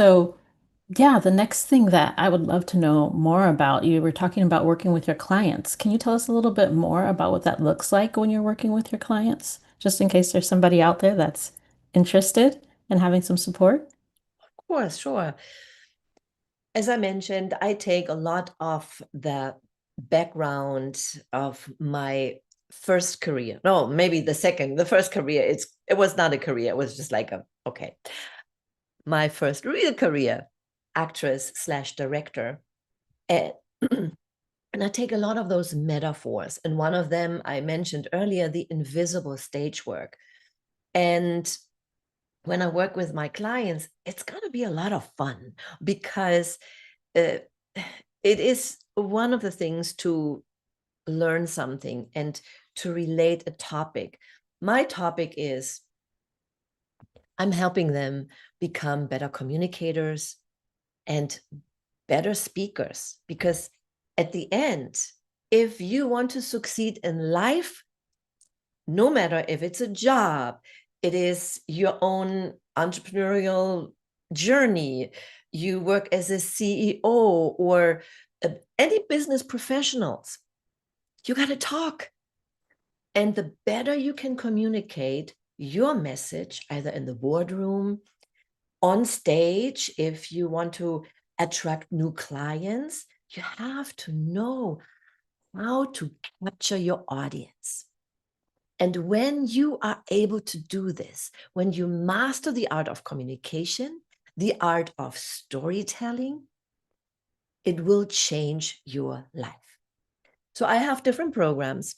So, yeah, the next thing that I would love to know more about, you were talking about working with your clients. Can you tell us a little bit more about what that looks like when you're working with your clients, just in case there's somebody out there that's interested in having some support? Of course, sure. As I mentioned, I take a lot of the background of my first career. No, maybe the second. The first career, it was not a career. It was just like okay. My first real career, actress slash director. And, and I take a lot of those metaphors. And one of them I mentioned earlier, the invisible stage work. And when I work with my clients, it's going to be a lot of fun because uh, it is one of the things to learn something and to relate a topic. My topic is I'm helping them become better communicators and better speakers because at the end, if you want to succeed in life, no matter if it's a job, it is your own entrepreneurial journey, you work as a CEO or any business professionals, you got to talk. And the better you can communicate your message, either in the boardroom, on stage, if you want to attract new clients, you have to know how to capture your audience. And when you are able to do this, when you master the art of communication, the art of storytelling, it will change your life. So I have different programs.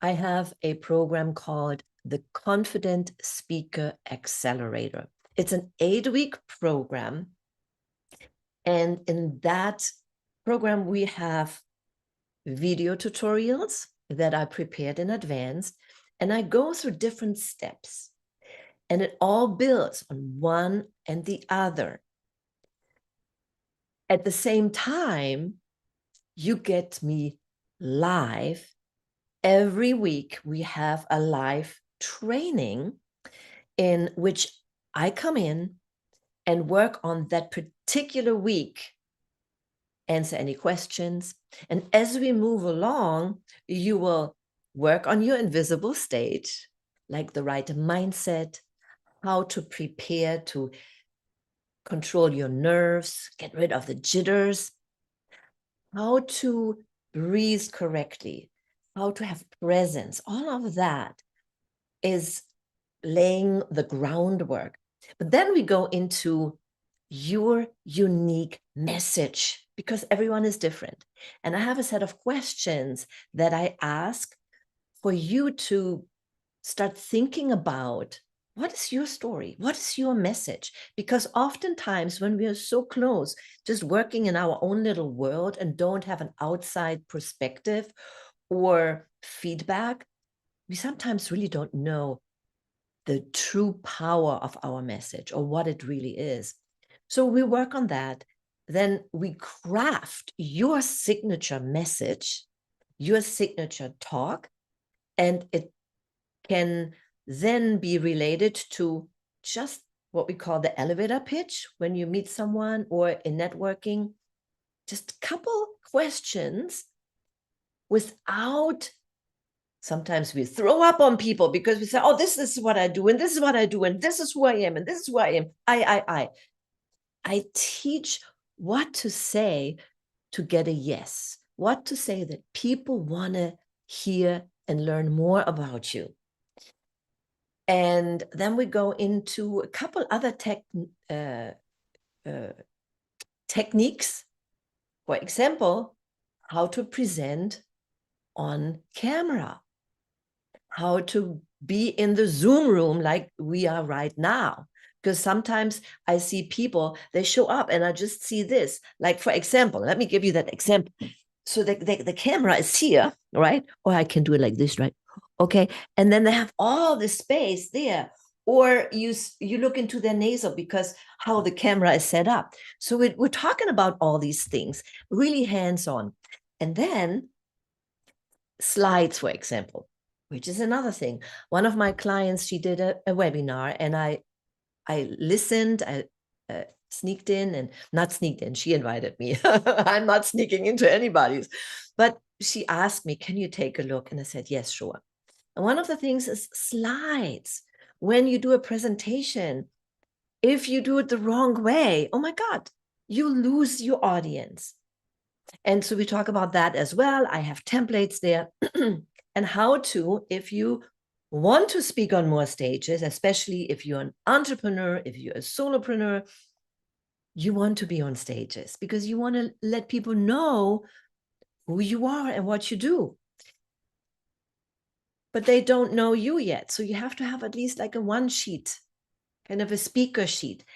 I have a program called the Confident Speaker Accelerator. It's an 8-week program. And in that program, we have video tutorials that I prepared in advance. And I go through different steps. And it all builds on one and the other. At the same time, you get me live. Every week, we have a live training in which I come in and work on that particular week, answer any questions. And as we move along, you will work on your invisible stage, like the right mindset, how to prepare to control your nerves, get rid of the jitters, how to breathe correctly, how to have presence. All of that is laying the groundwork. But then we go into your unique message because everyone is different. And I have a set of questions that I ask for you to start thinking about. What is your story? What is your message? Because oftentimes when we are so close, just working in our own little world and don't have an outside perspective or feedback, we sometimes really don't know the true power of our message or what it really is. So we work on that. Then we craft your signature message, your signature talk, and it can then be related to just what we call the elevator pitch when you meet someone or in networking. Just a couple questions without, sometimes we throw up on people because we say, oh, this is what I do, and this is what I do, and this is who I am, and this is who I am. I teach what to say to get a yes, what to say that people want to hear and learn more about you. And then we go into a couple other uh, techniques. For example, how to present on camera, how to be in the Zoom room like we are right now. Because sometimes I see people, they show up and I just see this. Like, for example, let me give you that example. So the camera is here, right? Or I can do it like this, right? Okay. And then they have all the space there. Or you look into their nasal because how the camera is set up. So we're talking about all these things, really hands-on. And then slides, for example, which is another thing. One of my clients, she did a webinar and I listened, I sneaked in, and not sneaked in, she invited me. I'm not sneaking into anybody's. But she asked me, can you take a look? And I said, yes, sure. And one of the things is slides. When you do a presentation, if you do it the wrong way, oh my God, you lose your audience. And so we talk about that as well. I have templates there and how to, if you want to speak on more stages, especially if you're an entrepreneur, if you're a solopreneur, you want to be on stages because you want to let people know who you are and what you do. But they don't know you yet. So you have to have at least like a one sheet, kind of a speaker sheet.